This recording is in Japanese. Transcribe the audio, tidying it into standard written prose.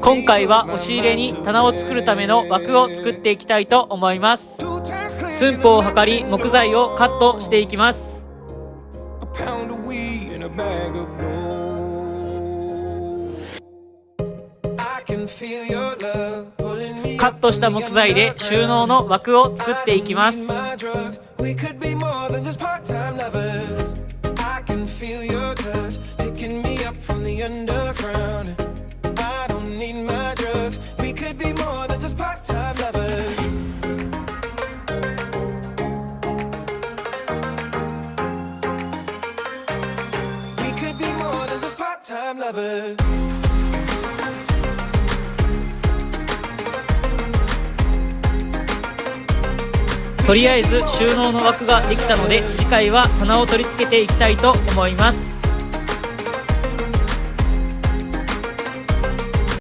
今回は押し入れに棚を作るための枠を作っていきたいと思います。寸法を測り木材をカットしていきます。カットした木材で収納の枠を作っていきます。とりあえず収納の枠ができたので、次回は棚を取り付けていきたいと思います。